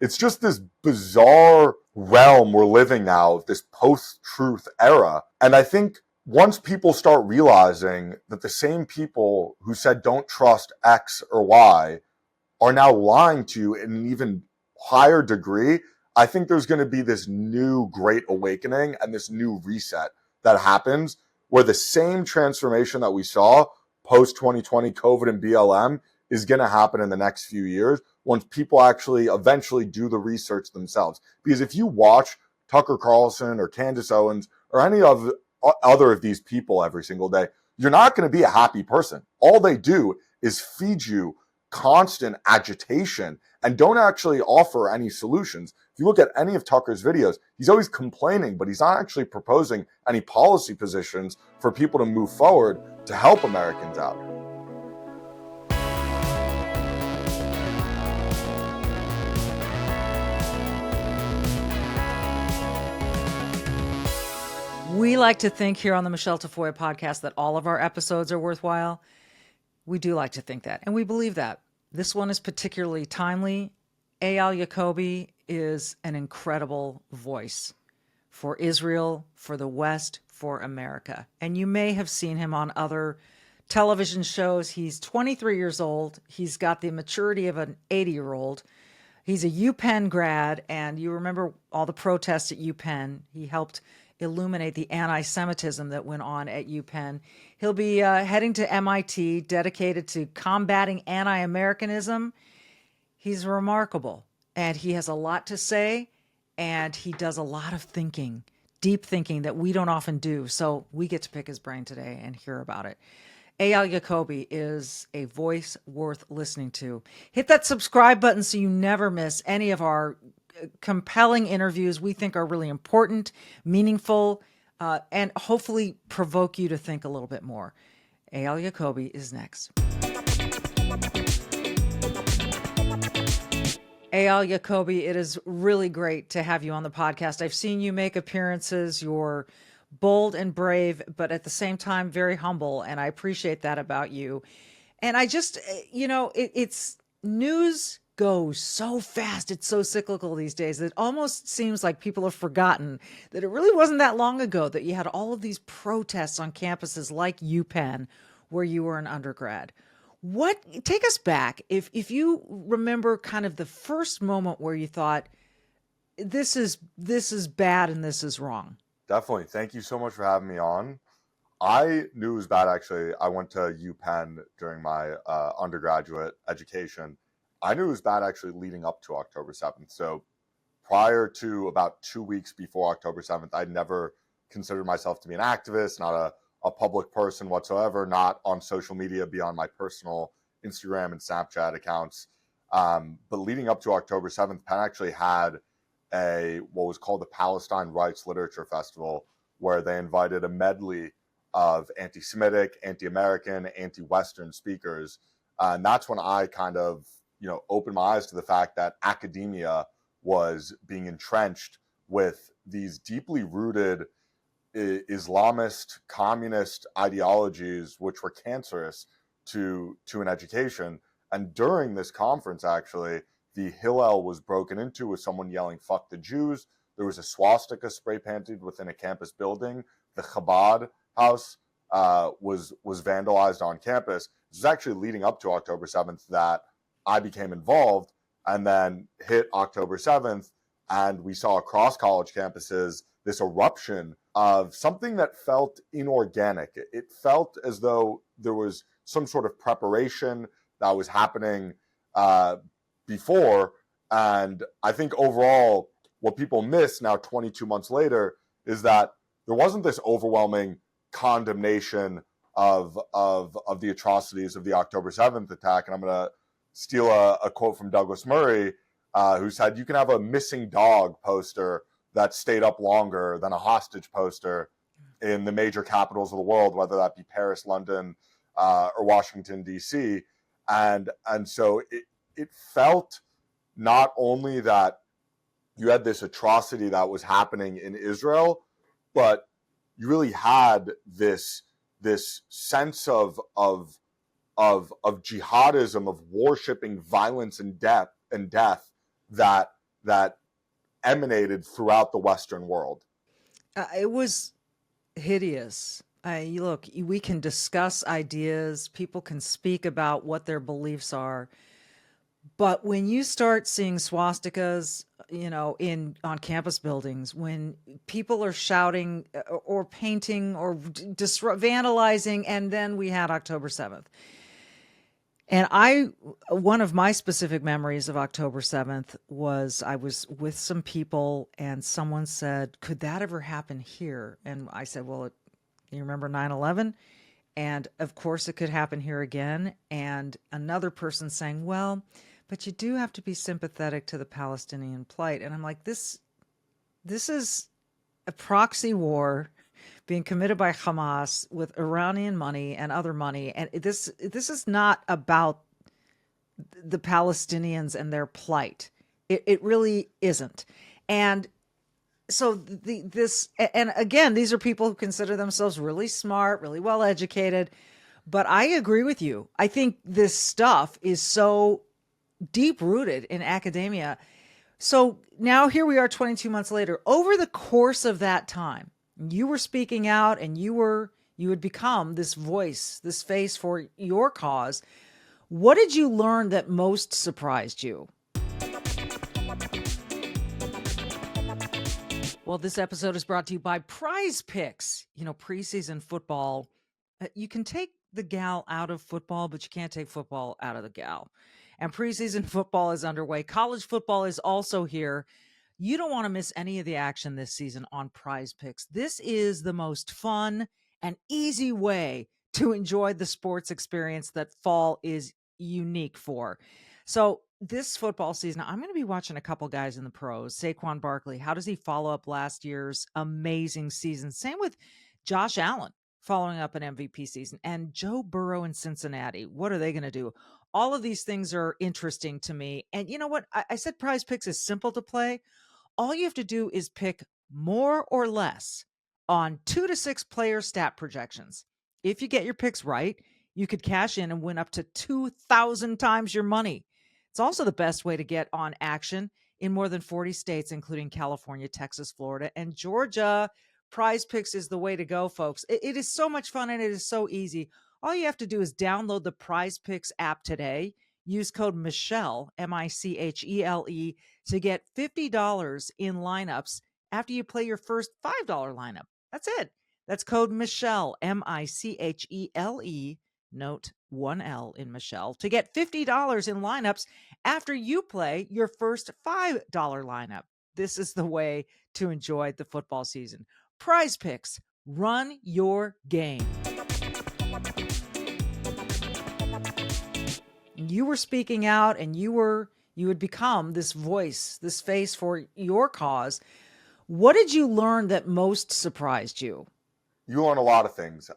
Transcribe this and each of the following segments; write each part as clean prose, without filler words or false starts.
it's just this bizarre realm we're living now of this post-truth era. And I think once people start realizing that the same people who said don't trust X or Y are now lying to you in an even higher degree, I think there's going to be this new great awakening and this new reset that happens where the same transformation that we saw post 2020 COVID and BLM is going to happen in the next few years once people actually eventually do the research themselves. Because if you watch Tucker Carlson or Candace Owens or any of other of these people every single day, you're not going to be a happy person. All they do is feed you constant agitation and don't actually offer any solutions. If you look at any of Tucker's videos, he's always complaining, but he's not actually proposing any policy positions for people to move forward to help Americans out. We like to think here on the Michele Tafoya podcast that all of our episodes are worthwhile. We do like to think that, and we believe that. This one is particularly timely. Eyal Yakoby is an incredible voice for Israel, for the West, for America. And you may have seen him on other television shows. He's 23 years old. He's got the maturity of an 80-year-old. He's a UPenn grad, and you remember all the protests at UPenn. He helped illuminate the antisemitism that went on at UPenn. He'll be heading to MIT, dedicated to combating anti-Americanism. He's remarkable, and he has a lot to say, and he does a lot of thinking, deep thinking that we don't often do. So we get to pick his brain today and hear about it. Eyal Yakoby is a voice worth listening to. Hit that subscribe button so you never miss any of our compelling interviews we think are really important, meaningful, and hopefully provoke you to think a little bit more. Eyal Yakoby is next. Eyal Yakoby, it is really great to have you on the podcast. I've seen you make appearances. You're bold and brave, but at the same time, very humble. And I appreciate that about you. And I just, it's news goes so fast. It's so cyclical these days. It almost seems like people have forgotten that it really wasn't that long ago that you had all of these protests on campuses like UPenn where you were an undergrad. Take us back if you remember kind of the first moment where you thought this is bad and this is wrong. Definitely. Thank you so much for having me on. I knew it was bad, actually. I went to UPenn during my undergraduate education. I knew it was bad actually leading up to October 7th. So prior to about 2 weeks before October 7th, I'd never considered myself to be an activist, not a public person whatsoever, not on social media beyond my personal Instagram and Snapchat accounts. But leading up to October 7th, Penn actually had what was called the Palestine Rights Literature Festival, where they invited a medley of anti-Semitic, anti-American, anti-Western speakers. And that's when I kind of opened my eyes to the fact that academia was being entrenched with these deeply rooted Islamist, communist ideologies, which were cancerous to an education. And during this conference, actually, the Hillel was broken into with someone yelling, "Fuck the Jews." There was a swastika spray painted within a campus building. The Chabad house was vandalized on campus. This was actually leading up to October 7th that I became involved, and then hit October 7th, and we saw across college campuses this eruption of something that felt inorganic. It felt as though there was some sort of preparation that was happening before. And I think overall, what people miss now 22 months later is that there wasn't this overwhelming condemnation of the atrocities of the October 7th attack. And I'm going to steal a quote from Douglas Murray, who said, "You can have a missing dog poster that stayed up longer than a hostage poster in the major capitals of the world, whether that be Paris, London, or Washington, D.C. And so it felt not only that you had this atrocity that was happening in Israel, but you really had this sense of jihadism, of worshipping violence and death that that emanated throughout the Western world. It was hideous. Look, we can discuss ideas, people can speak about what their beliefs are, but when you start seeing swastikas, in on campus buildings, when people are shouting or painting or vandalizing, and then we had October 7th. And one of my specific memories of October 7th was I was with some people and someone said, could that ever happen here? And I said, well, you remember 9/11? And of course it could happen here again. And another person saying, well, but you do have to be sympathetic to the Palestinian plight. And I'm like, this is a proxy war being committed by Hamas with Iranian money and other money. And this is not about the Palestinians and their plight. It really isn't. And so and again, these are people who consider themselves really smart, really well educated. But I agree with you. I think this stuff is so deep rooted in academia. So now here we are 22 months later. Over the course of that time, you were speaking out and you had become this voice, this face for your cause. What did you learn that most surprised you? Well, this episode is brought to you by Prize Picks. Preseason football, you can take the gal out of football, but you can't take football out of the gal. And preseason football is underway. College football is also here. You don't want to miss any of the action this season on Prize Picks. This is the most fun and easy way to enjoy the sports experience that fall is unique for. So this football season, I'm going to be watching a couple guys in the pros. Saquon Barkley, how does he follow up last year's amazing season? Same with Josh Allen following up an MVP season. And Joe Burrow in Cincinnati, what are they going to do? All of these things are interesting to me. And you know what? I said Prize Picks is simple to play. All you have to do is pick more or less on 2 to 6 player stat projections. If you get your picks right, you could cash in and win up to 2,000 times your money. It's also the best way to get on action in more than 40 states, including California, Texas, Florida, and Georgia. Prize Picks is the way to go, folks. It is so much fun and it is so easy. All you have to do is download the Prize Picks app today. Use code Michele, Michele, to get $50 in lineups after you play your first $5 lineup. That's it. That's code Michele, Michele, note 1L in Michele, to get $50 in lineups after you play your first $5 lineup. This is the way to enjoy the football season. Prize Picks, run your game. You were speaking out and you had become this voice, this face for your cause. What did you learn that most surprised you? You learn a lot of things.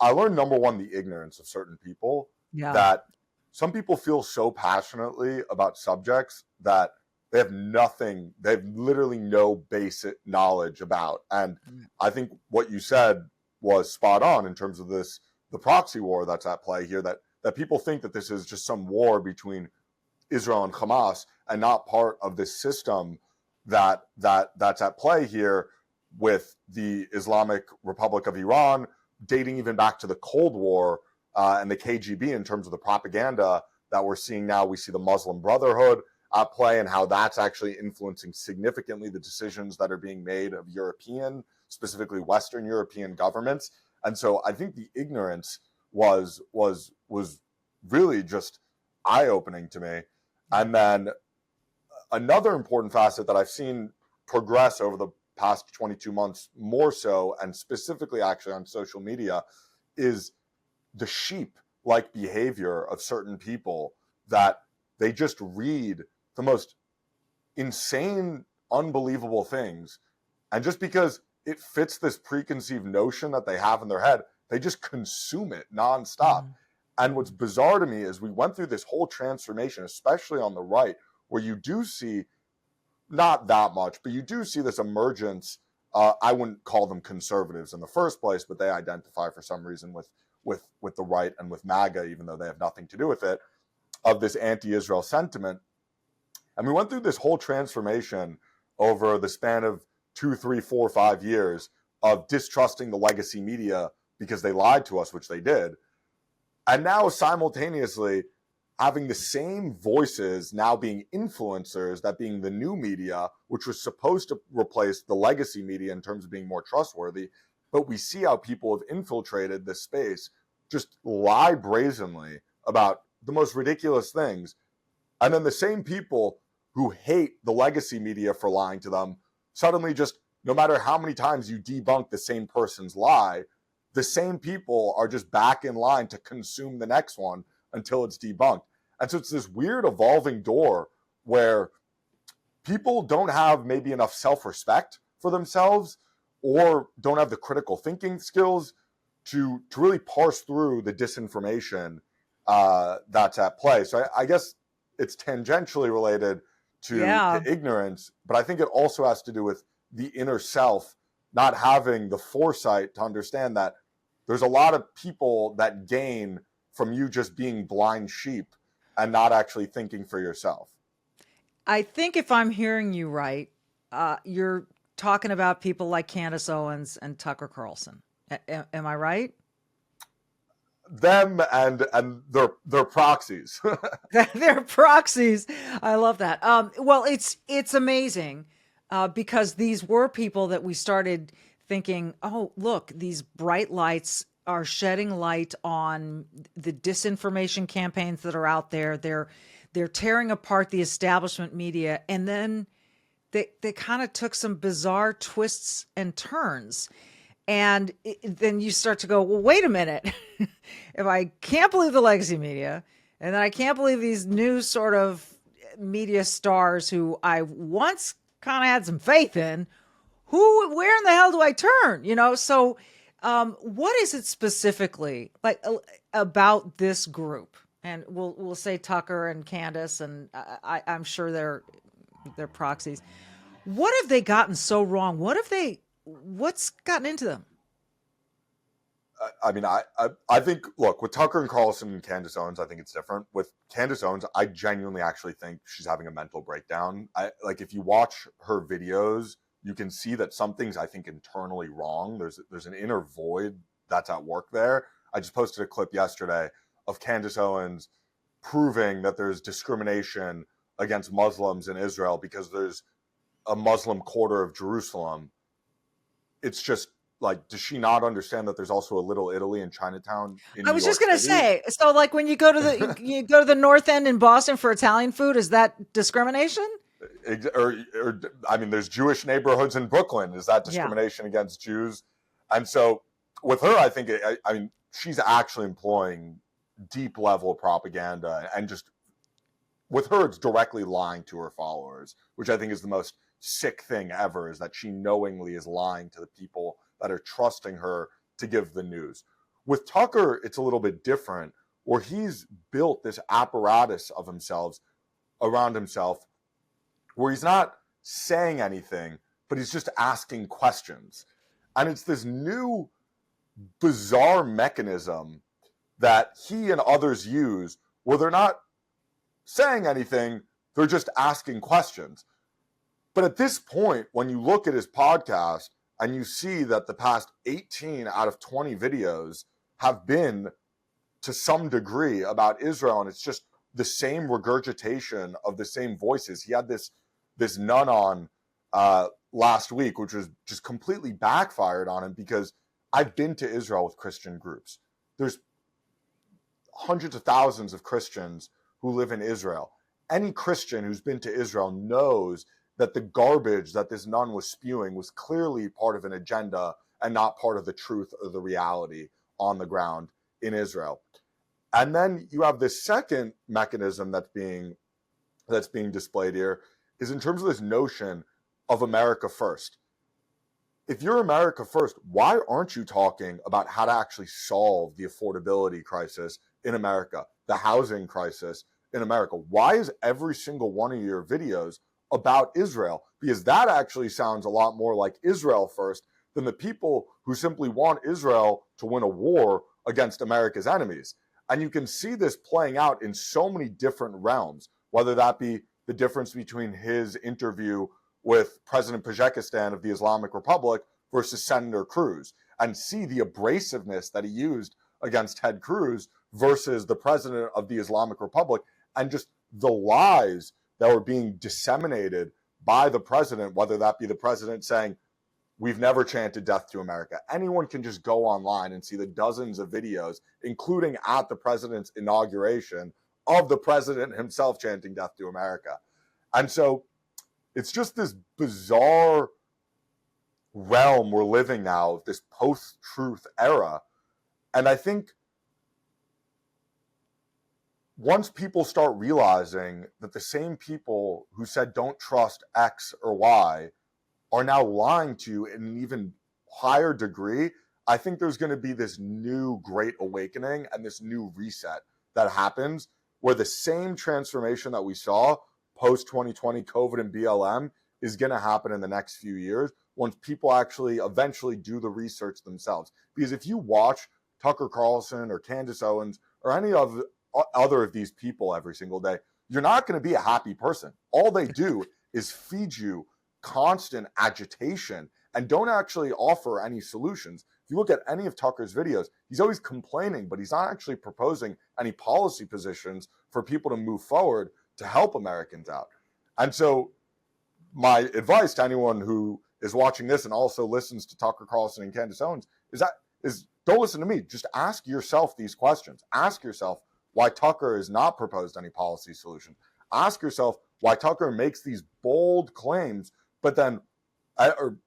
I learned, number one, the ignorance of certain people. Yeah. That some people feel so passionately about subjects that they have literally no basic knowledge about. And I think what you said was spot on in terms of the proxy war that's at play here, that people think that this is just some war between Israel and Hamas and not part of this system that's at play here with the Islamic Republic of Iran, dating even back to the Cold War and the KGB in terms of the propaganda that we're seeing now. We see the Muslim Brotherhood at play and how that's actually influencing significantly the decisions that are being made of European, specifically Western European governments. And so I think the ignorance was really just eye-opening to me. And then another important facet that I've seen progress over the past 22 months more so, and specifically actually on social media, is the sheep-like behavior of certain people, that they just read the most insane, unbelievable things, and just because it fits this preconceived notion that they have in their head, they just consume it nonstop. And what's bizarre to me is we went through this whole transformation, especially on the right, where you do see, not that much, but you do see this emergence. I wouldn't call them conservatives in the first place, but they identify for some reason with the right and with MAGA, even though they have nothing to do with it, of this anti-Israel sentiment. And we went through this whole transformation over the span of 2, 3, 4, 5 years of distrusting the legacy media because they lied to us, which they did. And now simultaneously having the same voices now being influencers, that being the new media, which was supposed to replace the legacy media in terms of being more trustworthy. But we see how people have infiltrated this space, just lie brazenly about the most ridiculous things. And then the same people who hate the legacy media for lying to them, suddenly just, no matter how many times you debunk the same person's lie, the same people are just back in line to consume the next one until it's debunked. And so it's this weird evolving door where people don't have maybe enough self-respect for themselves or don't have the critical thinking skills to really parse through the disinformation that's at play. So I guess it's tangentially related to ignorance, but I think it also has to do with the inner self not having the foresight to understand that there's a lot of people that gain from you just being blind sheep and not actually thinking for yourself. I think if I'm hearing you right, you're talking about people like Candace Owens and Tucker Carlson. Am I right? Them and their proxies. They're proxies. I love that. Well, it's amazing because these were people that we started thinking, oh, look, these bright lights are shedding light on the disinformation campaigns that are out there. They're tearing apart the establishment media, and then they kind of took some bizarre twists and turns. And then you start to go, well, wait a minute. If I can't believe the legacy media, and then I can't believe these new sort of media stars who I once kind of had some faith in, where in the hell do I turn? So what is it specifically like about this group? And we'll say Tucker and Candace, and I'm sure they're proxies. What have they gotten so wrong? What's gotten into them? I mean, I think, look, with Tucker and Carlson and Candace Owens, I think it's different. With Candace Owens, I genuinely actually think she's having a mental breakdown. If you watch her videos, you can see that something's, I think, internally wrong. There's an inner void that's at work there. I just posted a clip yesterday of Candace Owens proving that there's discrimination against Muslims in Israel because there's a Muslim quarter of Jerusalem. It's just like, does she not understand that there's also a Little Italy in Chinatown? I was just going to say, so like when you go to the North End in Boston for Italian food, is that discrimination? Or I mean, there's Jewish neighborhoods in Brooklyn. Is that discrimination against Jews? And so with her, I think, I mean, she's actually employing deep level propaganda, and just with her, it's directly lying to her followers, which I think is the most sick thing ever, is that she knowingly is lying to the people that are trusting her to give the news. With Tucker, it's a little bit different, where he's built this apparatus of himself around himself, where he's not saying anything, but he's just asking questions. And it's this new bizarre mechanism that he and others use, where they're not saying anything, they're just asking questions. But at this point, when you look at his podcast and you see that the past 18 out of 20 videos have been to some degree about Israel, and it's just the same regurgitation of the same voices. He had this nun on last week, which was just completely backfired on him, because I've been to Israel with Christian groups. There's hundreds of thousands of Christians who live in Israel. Any Christian who's been to Israel knows that the garbage that this nun was spewing was clearly part of an agenda and not part of the truth or the reality on the ground in Israel. And then you have this second mechanism that's being displayed here, is in terms of this notion of America first. If you're America first, why aren't you talking about how to actually solve the affordability crisis in America, the housing crisis in America? Why is every single one of your videos about Israel? Because that actually sounds a lot more like Israel first than the people who simply want Israel to win a war against America's enemies. And you can see this playing out in so many different realms, whether that be the difference between his interview with President Pezeshkian of the Islamic Republic versus Senator Cruz, and see the abrasiveness that he used against Ted Cruz versus the president of the Islamic Republic, and just the lies that were being disseminated by the president, whether that be the president saying, we've never chanted death to America. Anyone can just go online and see the dozens of videos, including at the president's inauguration, of the president himself chanting death to America. And so it's just this bizarre realm we're living now, this post-truth era. And I think once people start realizing that the same people who said don't trust X or Y are now lying to you in an even higher degree, I think there's going to be this new great awakening and this new reset that happens, where the same transformation that we saw post 2020 COVID and BLM is going to happen in the next few years once people actually eventually do the research themselves. Because if you watch Tucker Carlson or Candace Owens or any of other of these people every single day, you're not going to be a happy person. All they do is feed you constant agitation and don't actually offer any solutions. If you look at any of Tucker's videos, he's always complaining, but he's not actually proposing any policy positions for people to move forward to help Americans out. And so my advice to anyone who is watching this and also listens to Tucker Carlson and Candace Owens is don't listen to me. Just ask yourself these questions. Ask yourself why Tucker has not proposed any policy solution. Ask yourself why Tucker makes these bold claims, but then, or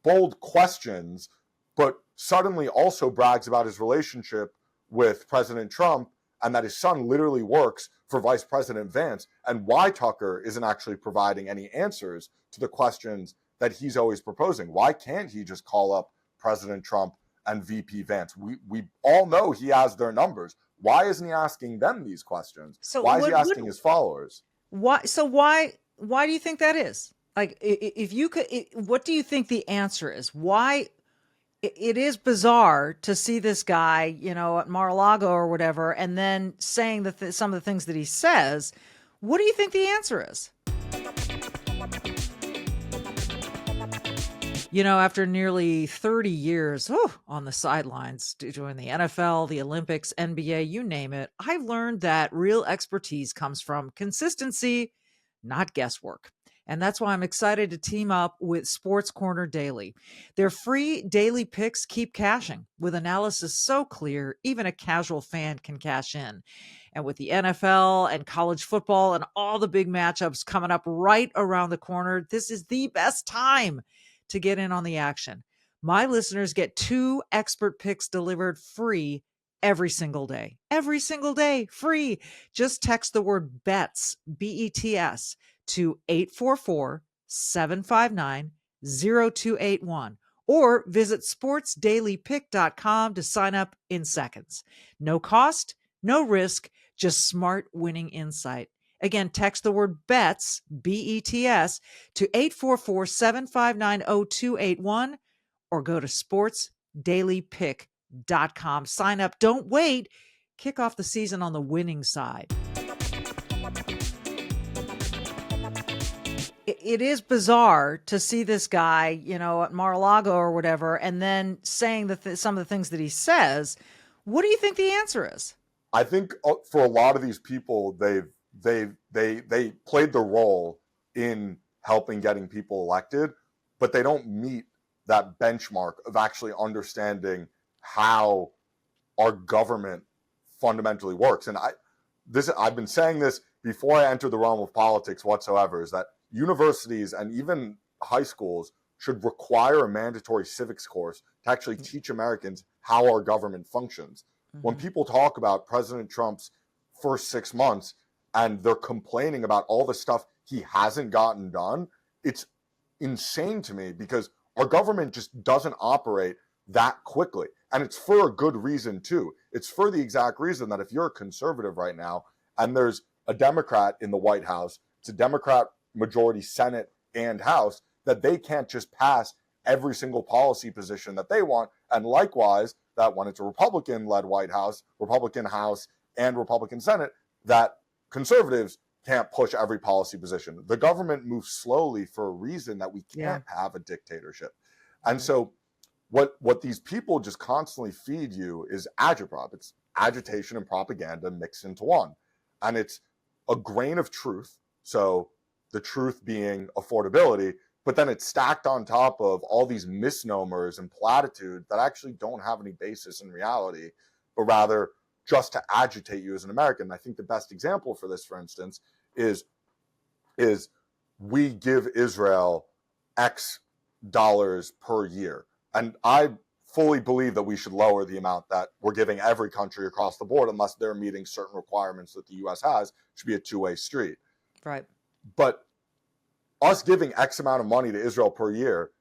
bold questions, but suddenly also brags about his relationship with President Trump and that his son literally works for Vice President Vance, and why Tucker isn't actually providing any answers to the questions that he's always proposing. Why can't he just call up President Trump and VP Vance? We all know he has their numbers. Why isn't he asking them these questions? So why is he asking his followers? Why do you think that is? Like, if you could, what do you think the answer is? Why? It is bizarre to see this guy, at Mar-a-Lago or whatever, and then saying some of the things that he says. What do you think the answer is? After nearly 30 years on the sidelines, doing the NFL, the Olympics, NBA, you name it, I've learned that real expertise comes from consistency, not guesswork. And that's why I'm excited to team up with Sports Corner Daily. Their free daily picks keep cashing with analysis so clear, even a casual fan can cash in. And with the NFL and college football and all the big matchups coming up right around the corner, this is the best time to get in on the action. My listeners get 2 expert picks delivered free every single day. Every single day, free. Just text the word BETS, B-E-T-S, to 844-759-0281 or visit sportsdailypick.com to sign up in seconds. No cost, no risk, just smart winning insight. Again, text the word BETS, B-E-T-S, to 844-759-0281 or go to sportsdailypick.com. Sign up. Don't wait. Kick off the season on the winning side. It is bizarre to see this guy, at Mar-a-Lago or whatever, and then saying some of the things that he says. What do you think the answer is? I think for a lot of these people, they played the role in helping getting people elected, but they don't meet that benchmark of actually understanding how our government fundamentally works. And I've been saying this before I entered the realm of politics whatsoever, is that universities and even high schools should require a mandatory civics course to actually teach Americans how our government functions. Mm-hmm. When people talk about President Trump's first 6 months and they're complaining about all the stuff he hasn't gotten done, it's insane to me, because our government just doesn't operate that quickly. And it's for a good reason too. It's for the exact reason that if you're a conservative right now and there's a Democrat in the White House, it's a Democrat majority Senate and House, that they can't just pass every single policy position that they want. And likewise, that when it's a Republican-led White House, Republican House, and Republican Senate, that conservatives can't push every policy position. The government moves slowly for a reason that we can't have a dictatorship. And so what these people just constantly feed you is agitprop. It's agitation and propaganda mixed into one. And it's a grain of truth. So the truth being affordability, but then it's stacked on top of all these misnomers and platitudes that actually don't have any basis in reality, but rather just to agitate you as an American. I think the best example for this, for instance, is we give Israel X dollars per year. And I fully believe that we should lower the amount that we're giving every country across the board, unless they're meeting certain requirements that the US has. It should be a two-way street. Right. But us giving X amount of money to Israel per year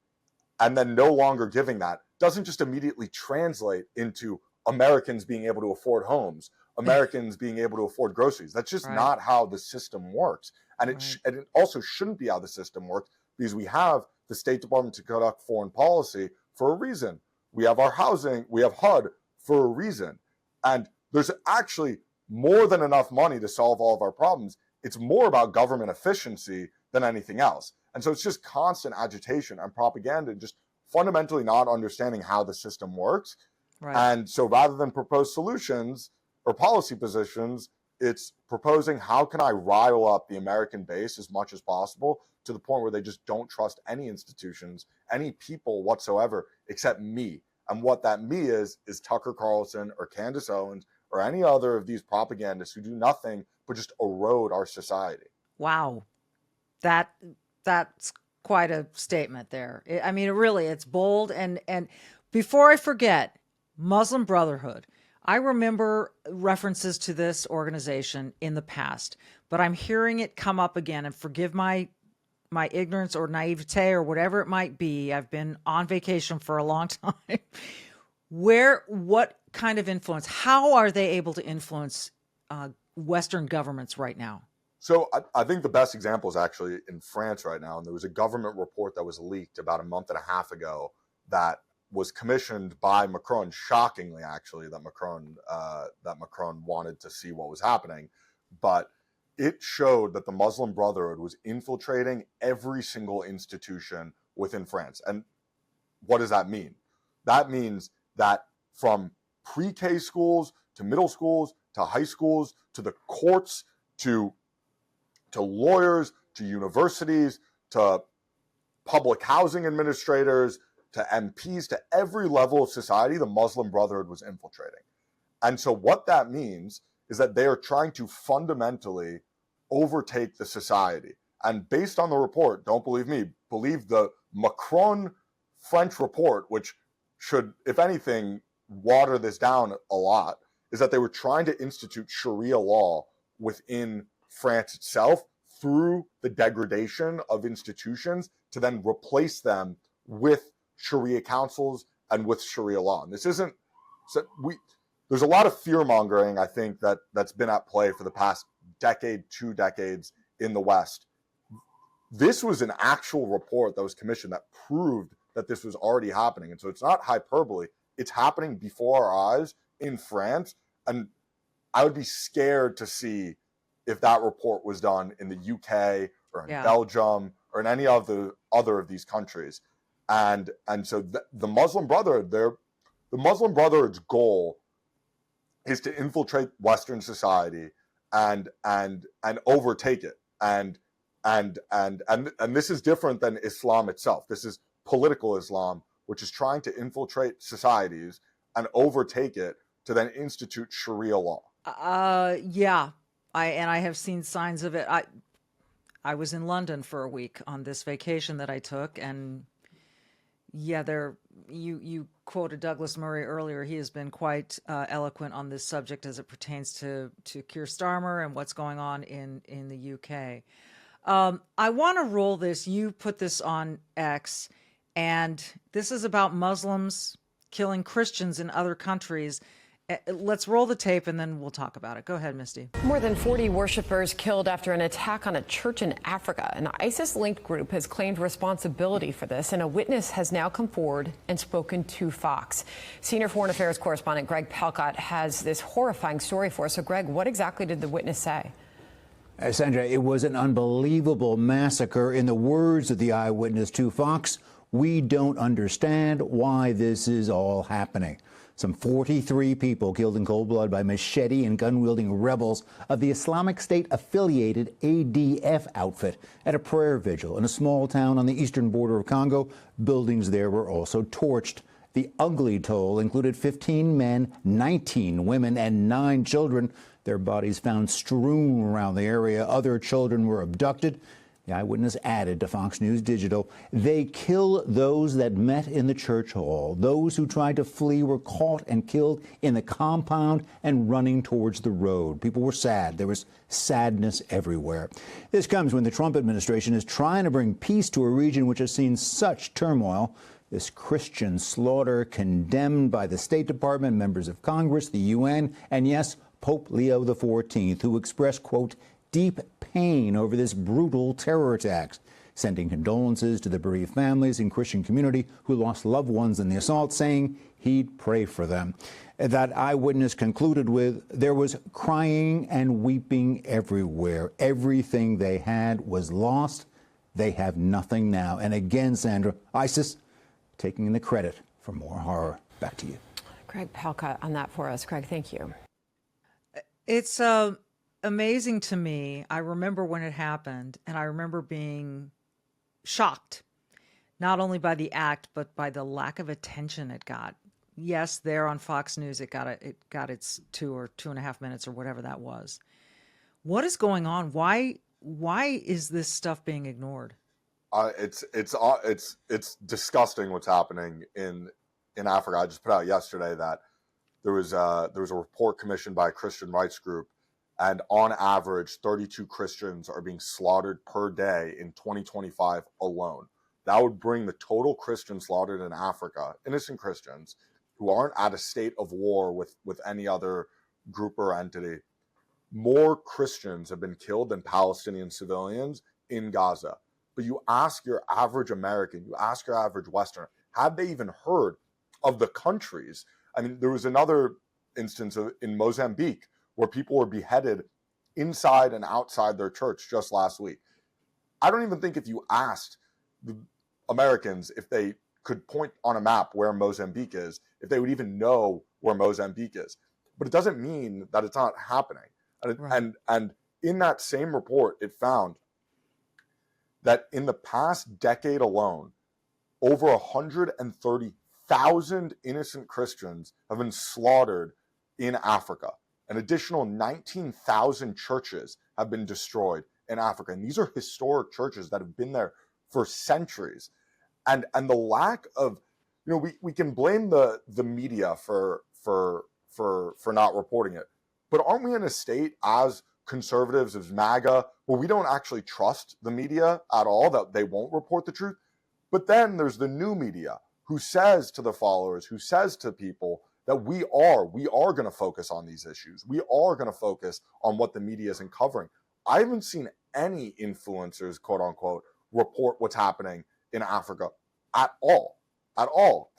and then no longer giving that doesn't just immediately translate into Americans being able to afford homes, Americans being able to afford groceries. That's just not how the system works. And it also shouldn't be how the system works, because we have the State Department to conduct foreign policy for a reason. We have our housing, we have HUD for a reason. And there's actually more than enough money to solve all of our problems. It's more about government efficiency than anything else. And so it's just constant agitation and propaganda, just fundamentally not understanding how the system works. And so rather than propose solutions or policy positions, it's proposing how can I rile up the American base as much as possible to the point where they just don't trust any institutions, any people whatsoever, except me. And what that me is Tucker Carlson or Candace Owens or any other of these propagandists who do nothing but just erode our society. Wow. That's quite a statement there. I mean, it's bold. And before I forget, Muslim Brotherhood. I remember references to this organization in the past, but I'm hearing it come up again, and forgive my ignorance or naivete or whatever it might be. I've been on vacation for a long time. What kind of influence, how are they able to influence Western governments right now? So I think the best example is actually in France right now. And there was a government report that was leaked about a month and a half ago that was commissioned by Macron, shockingly, actually, that Macron wanted to see what was happening. But it showed that the Muslim Brotherhood was infiltrating every single institution within France. And what does that mean? That means that from pre-K schools to middle schools to high schools to the courts to lawyers to universities to public housing administrators to MPs, to every level of society, the Muslim Brotherhood was infiltrating. And so what that means is that they are trying to fundamentally overtake the society. And based on the report, don't believe me, believe the Macron French report, which should, if anything, water this down a lot, is that they were trying to institute Sharia law within France itself through the degradation of institutions to then replace them with Sharia councils and with Sharia law. And this isn't, there's a lot of fear mongering, I think, that's been at play for the past decade, 2 decades in the West. This was an actual report that was commissioned that proved that this was already happening. And so it's not hyperbole. It's happening before our eyes in France. And I would be scared to see if that report was done in the UK or in Belgium or in any of the other of these countries. And so the Muslim Brotherhood, the Muslim Brotherhood's goal is to infiltrate Western society and overtake it. And this is different than Islam itself. This is political Islam, which is trying to infiltrate societies and overtake it to then institute Sharia law. I have seen signs of it. I was in London for a week on this vacation that I took, and you quoted Douglas Murray earlier. He has been quite eloquent on this subject as it pertains to Keir Starmer and what's going on in the UK. I want to roll this. You put this on X, and this is about Muslims killing Christians in other countries. Let's roll the tape and then we'll talk about it. Go ahead, Misty. More than 40 worshipers killed after an attack on a church in Africa. An ISIS-linked group has claimed responsibility for this, and a witness has now come forward and spoken to Fox. Senior foreign affairs correspondent Greg Palcott has this horrifying story for us. So, Greg, what exactly did the witness say? Sandra, it was an unbelievable massacre. In the words of the eyewitness to Fox, we don't understand why this is all happening. Some 43 people killed in cold blood by machete and gun-wielding rebels of the Islamic State-affiliated ADF outfit at a prayer vigil in a small town on the eastern border of Congo. Buildings there were also torched. The ugly toll included 15 men, 19 women, and 9 children. Their bodies found strewn around the area. Other children were abducted. The eyewitness added to Fox News Digital, they kill those that met in the church hall. Those who tried to flee were caught and killed in the compound and running towards the road. People were sad. There was sadness everywhere. This comes when the Trump administration is trying to bring peace to a region which has seen such turmoil. This Christian slaughter condemned by the State Department, members of Congress, the UN, and yes, Pope Leo XIV, who expressed, quote, deep pain over this brutal terror attack, sending condolences to the bereaved families and Christian community who lost loved ones in the assault, saying he'd pray for them. That eyewitness concluded with, there was crying and weeping everywhere. Everything they had was lost. They have nothing now. And again, Sandra, ISIS taking the credit for more horror. Back to you. Greg Palka on that for us. Greg, thank you. It's amazing to me. I remember when it happened, and I remember being shocked, not only by the act, but by the lack of attention it got. Yes, there on Fox News, it got its 2 or 2.5 minutes or whatever that was. What is going on? Why is this stuff being ignored? It's disgusting what's happening in Africa. I just put out yesterday that there was a report commissioned by a Christian rights group, and on average, 32 Christians are being slaughtered per day in 2025 alone. That would bring the total Christians slaughtered in Africa, innocent Christians who aren't at a state of war with any other group or entity. More Christians have been killed than Palestinian civilians in Gaza. But you ask your average American, you ask your average Westerner, have they even heard of the countries? I mean, there was another instance in Mozambique where people were beheaded inside and outside their church just last week. I don't even think if you asked the Americans if they could point on a map where Mozambique is, if they would even know where Mozambique is. But it doesn't mean that it's not happening. And in that same report, it found that in the past decade alone, over 130,000 innocent Christians have been slaughtered in Africa. An additional 19,000 churches have been destroyed in Africa. And these are historic churches that have been there for centuries. And the lack of, we can blame the media for not reporting it. But aren't we in a state as conservatives, as MAGA, where we don't actually trust the media at all, that they won't report the truth? But then there's the new media who says to the followers, who says to people that we are going to focus on these issues. We are going to focus on what the media isn't covering. I haven't seen any influencers, quote unquote, report what's happening in Africa at all. And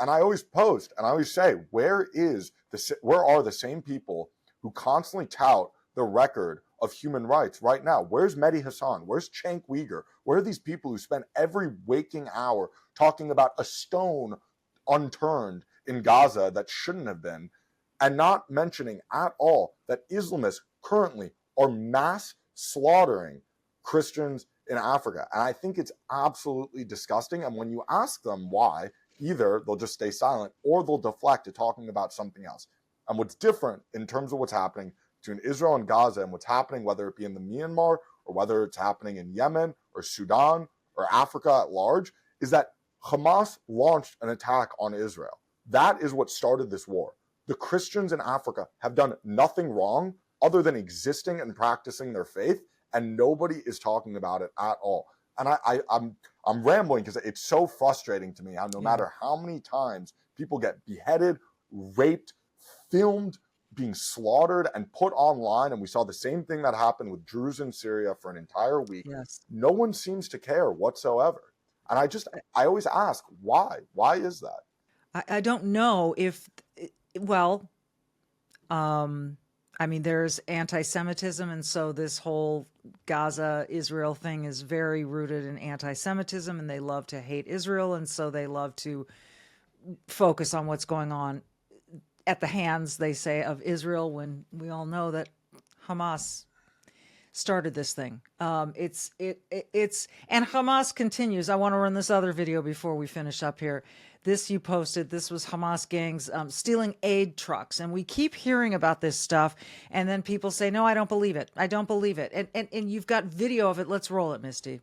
I always post and I always say, where are the same people who constantly tout the record of human rights right now? Where's Mehdi Hassan? Where's Cenk Uyghur? Where are these people who spend every waking hour talking about a stone unturned in Gaza that shouldn't have been, and not mentioning at all that Islamists currently are mass slaughtering Christians in Africa? And I think it's absolutely disgusting. And when you ask them why, either they'll just stay silent or they'll deflect to talking about something else. And what's different in terms of what's happening between Israel and Gaza and what's happening, whether it be in the Myanmar or whether it's happening in Yemen or Sudan or Africa at large, is that Hamas launched an attack on Israel. That is what started this war. The Christians in Africa have done nothing wrong other than existing and practicing their faith, and nobody is talking about it at all. And I'm rambling because it's so frustrating to me how no matter how many times people get beheaded, raped, filmed, being slaughtered and put online, and we saw the same thing that happened with Druze in Syria for an entire week. Yes. No one seems to care whatsoever. And I always ask, why? Why is that? I don't know if, I mean, there's anti-Semitism, and so this whole Gaza-Israel thing is very rooted in anti-Semitism, and they love to hate Israel, and so they love to focus on what's going on at the hands, they say, of Israel, when we all know that Hamas started this thing. It's and Hamas continues. I want to run this other video before we finish up here. This you posted. This was Hamas gangs stealing aid trucks, and we keep hearing about this stuff. And then people say, "No, I don't believe it. I don't believe it." And you've got video of it. Let's roll it, Misty.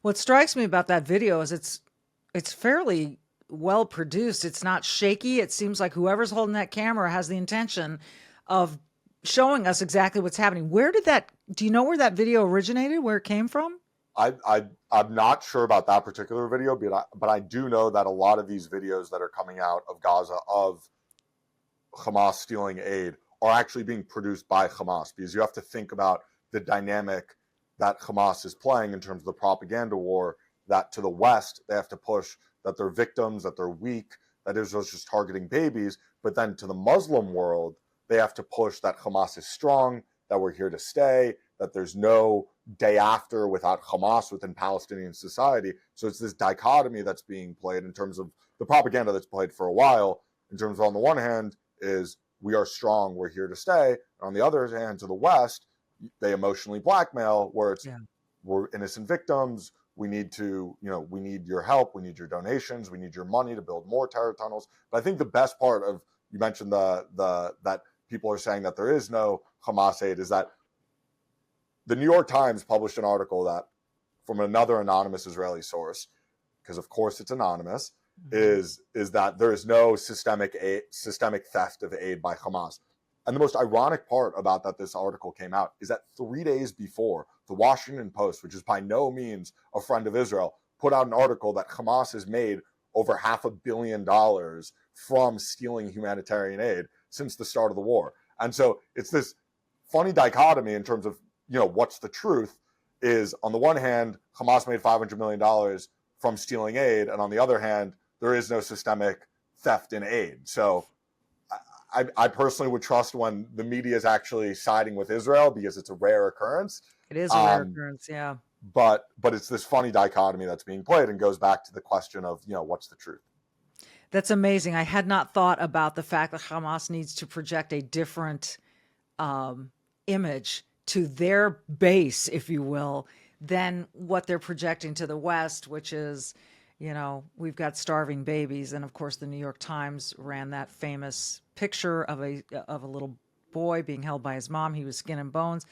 What strikes me about that video is it's fairly well produced. It's not shaky. It seems like whoever's holding that camera has the intention of showing us exactly what's happening. Do you know where that video originated, where it came from? I'm not sure about that particular video, but I do know that a lot of these videos that are coming out of Gaza of Hamas stealing aid are actually being produced by Hamas, because you have to think about the dynamic that Hamas is playing in terms of the propaganda war, that to the West, they have to push that they're victims, that they're weak, that Israel's just targeting babies. But then to the Muslim world, they have to push that Hamas is strong, that we're here to stay, that there's no day after without Hamas within Palestinian society. So it's this dichotomy that's being played in terms of the propaganda that's played for a while, in terms of, on the one hand, is we are strong, we're here to stay. And on the other hand, to the West, they emotionally blackmail, where it's we're innocent victims. We need to, we need your help. We need your donations. We need your money to build more terror tunnels. But I think the best part of, you mentioned that people are saying that there is no Hamas aid, is that the New York Times published an article that, from another anonymous Israeli source, because of course it's anonymous, is that there is no systemic theft of aid by Hamas. And the most ironic part about that this article came out is that 3 days before, the Washington Post, which is by no means a friend of Israel, put out an article that Hamas has made over $500 million from stealing humanitarian aid since the start of the war. And so it's this funny dichotomy in terms of, what's the truth, is on the one hand, Hamas made $500 million from stealing aid, and on the other hand, there is no systemic theft in aid. So I personally would trust when the media is actually siding with Israel, because it's a rare occurrence. It is a rare occurrence, yeah. But it's this funny dichotomy that's being played, and goes back to the question of, what's the truth? That's amazing. I had not thought about the fact that Hamas needs to project a different image to their base, if you will, than what they're projecting to the West, which is, we've got starving babies. And of course, the New York Times ran that famous picture of a little boy being held by his mom. He was skin and bones.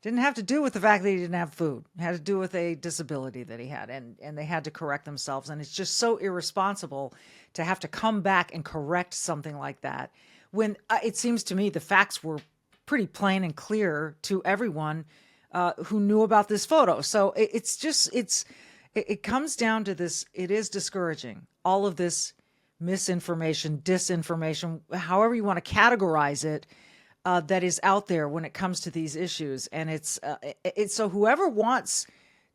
Didn't have to do with the fact that he didn't have food. It had to do with a disability that he had, and they had to correct themselves. And it's just so irresponsible to have to come back and correct something like that, when it seems to me the facts were pretty plain and clear to everyone who knew about this photo. So it comes down to this. It is discouraging, all of this misinformation, disinformation, however you want to categorize it, that is out there when it comes to these issues. And it's so whoever wants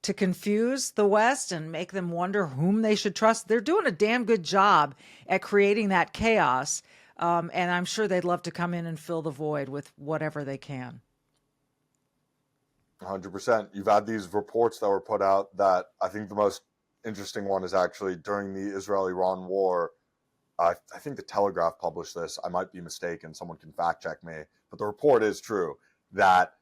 to confuse the West and make them wonder whom they should trust, they're doing a damn good job at creating that chaos. And I'm sure they'd love to come in and fill the void with whatever they can. 100%. You've had these reports that were put out that I think the most interesting one is actually during the Israel-Iran war. I think the Telegraph published this. I might be mistaken. Someone can fact check me. But the report is true that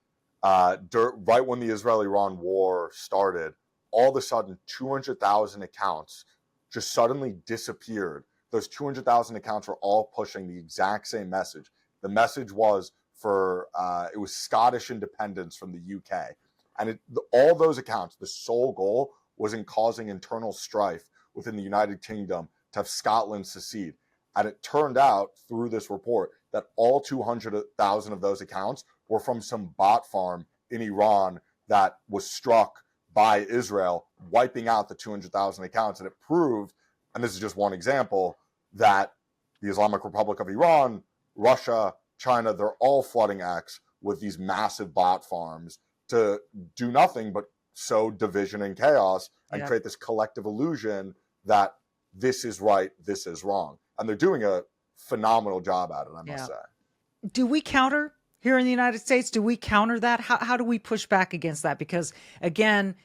right when the Israel-Iran war started, all of a sudden 200,000 accounts just suddenly disappeared. Those 200,000 accounts were all pushing the exact same message. The message was it was Scottish independence from the UK. And all those accounts, the sole goal wasn't causing internal strife within the United Kingdom to have Scotland secede. And it turned out through this report that all 200,000 of those accounts were from some bot farm in Iran that was struck by Israel, wiping out the 200,000 accounts. And it proved, and this is just one example, that the Islamic Republic of Iran, Russia, China, they're all flooding X with these massive bot farms to do nothing but sow division and chaos and create this collective illusion that this is right, this is wrong. And they're doing a phenomenal job at it, I must say. Do we counter here in the United States? Do we counter that? How do we push back against that? Because again,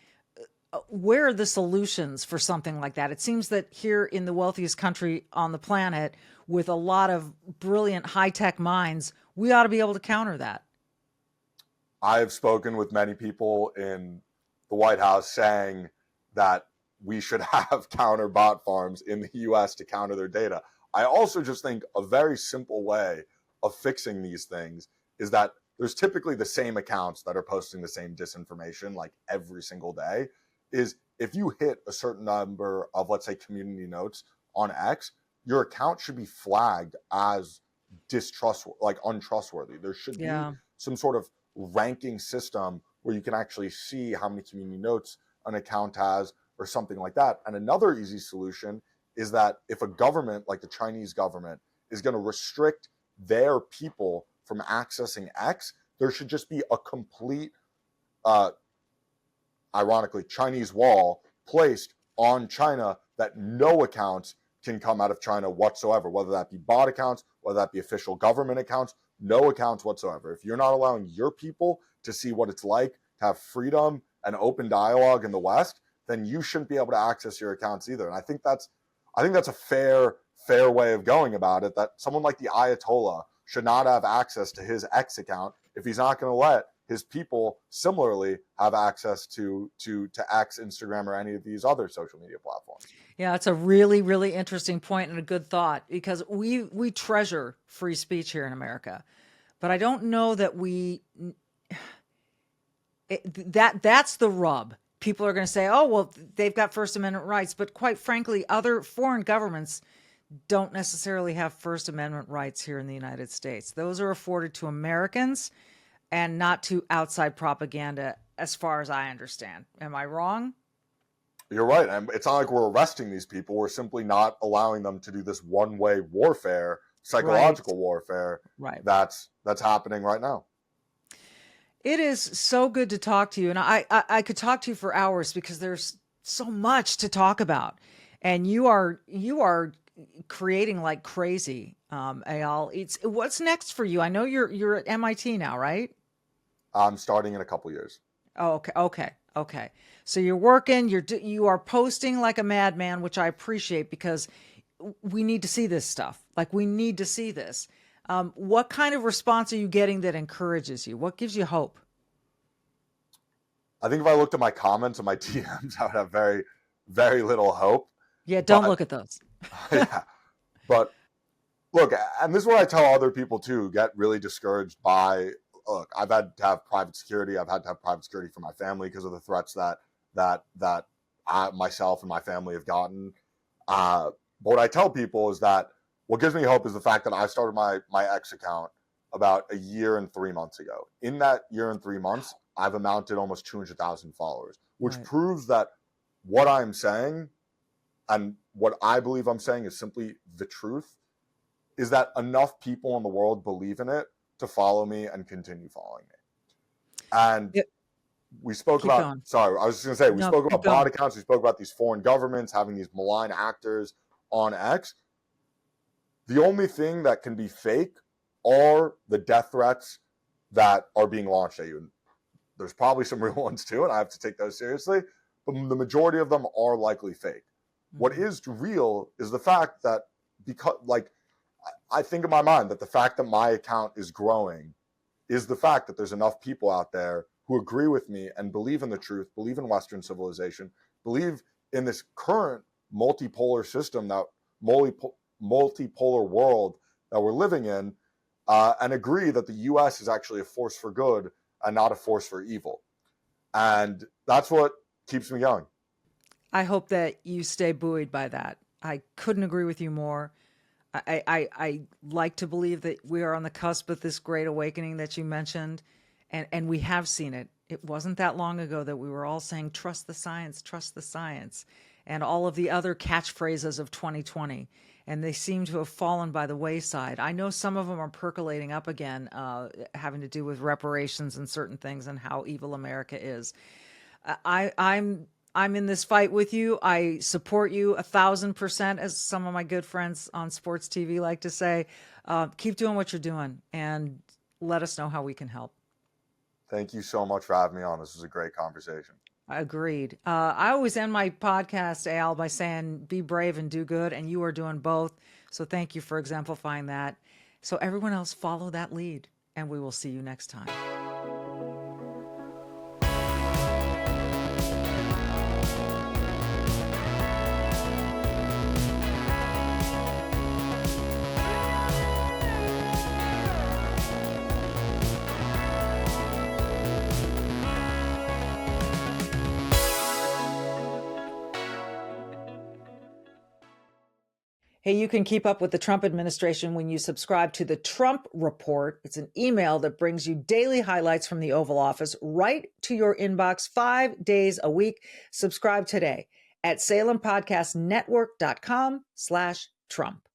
where are the solutions for something like that? It seems that here in the wealthiest country on the planet with a lot of brilliant high-tech minds, we ought to be able to counter that. I have spoken with many people in the White House saying that we should have counter bot farms in the US to counter their data. I also just think a very simple way of fixing these things is that there's typically the same accounts that are posting the same disinformation like every single day. Is if you hit a certain number of, let's say, community notes on X, your account should be flagged as distrustworthy, like untrustworthy. There should be some sort of ranking system where you can actually see how many community notes an account has or something like that. And another easy solution is that if a government like the Chinese government is going to restrict their people from accessing X, there should just be a complete, ironically, Chinese wall placed on China that no accounts can come out of China whatsoever, whether that be bot accounts, whether that be official government accounts, no accounts whatsoever. If you're not allowing your people to see what it's like to have freedom and open dialogue in the West, then you shouldn't be able to access your accounts either. And I think that's a fair way of going about it, that someone like the Ayatollah should not have access to his X account if he's not going to let his people similarly have access to X, Instagram, or any of these other social media platforms. Yeah, it's a really, really interesting point and a good thought, because we treasure free speech here in America, but I don't know that that's the rub. People are going to say, oh, well, they've got First Amendment rights, but quite frankly, other foreign governments don't necessarily have First Amendment rights here in the United States. Those are afforded to Americans and not to outside propaganda, as far as I understand. Am I wrong? You're right. And it's not like we're arresting these people. We're simply not allowing them to do this one-way warfare, psychological warfare that's happening right now. It is so good to talk to you. And I could talk to you for hours because there's so much to talk about. And you are creating like crazy, Eyal. What's next for you? I know you're at MIT now, right? I'm starting in a couple years. Oh, okay. So you're working, you are posting like a madman, which I appreciate because we need to see this stuff. Like, we need to see this. What kind of response are you getting that encourages you? What gives you hope? I think if I looked at my comments and my DMs, I would have very, very little hope. Yeah, don't look at those. Yeah. But look, and this is what I tell other people too, get really discouraged by, look, I've had to have private security. I've had to have private security for my family because of the threats that I, myself and my family have gotten. But what I tell people is that what gives me hope is the fact that I started my X account about a year and 3 months ago. In that year and 3 months, I've amounted almost 200,000 followers, which proves that what I'm saying and what I believe I'm saying is simply the truth, is that enough people in the world believe in it to follow me and continue following me. And we spoke about, sorry, I was just going to say, we spoke about bot accounts. We spoke about these foreign governments having these malign actors on X. The only thing that can be fake are the death threats that are being launched at you. And there's probably some real ones too, and I have to take those seriously, but the majority of them are likely fake. What is real is the fact that, because, like, I think in my mind that the fact that my account is growing is the fact that there's enough people out there who agree with me and believe in the truth, believe in Western civilization, believe in this current multipolar system, that multipolar world that we're living in, and agree that the U.S. is actually a force for good and not a force for evil. And that's what keeps me going. I hope that you stay buoyed by that. I couldn't agree with you more. I like to believe that we are on the cusp of this great awakening that you mentioned, and we have seen it. It wasn't that long ago that we were all saying, trust the science, and all of the other catchphrases of 2020. And they seem to have fallen by the wayside. I know some of them are percolating up again, having to do with reparations and certain things and how evil America is. I'm in this fight with you. I support you 1,000%, as some of my good friends on sports TV like to say. Keep doing what you're doing and let us know how we can help. Thank you so much for having me on. This was a great conversation. Agreed. I always end my podcast, Eyal, by saying be brave and do good, and you are doing both. So thank you for exemplifying that. So everyone else, follow that lead, and we will see you next time. Hey, you can keep up with the Trump administration when you subscribe to the Trump Report. It's an email that brings you daily highlights from the Oval Office right to your inbox 5 days a week. Subscribe today at SalemPodcastNetwork.com/Trump.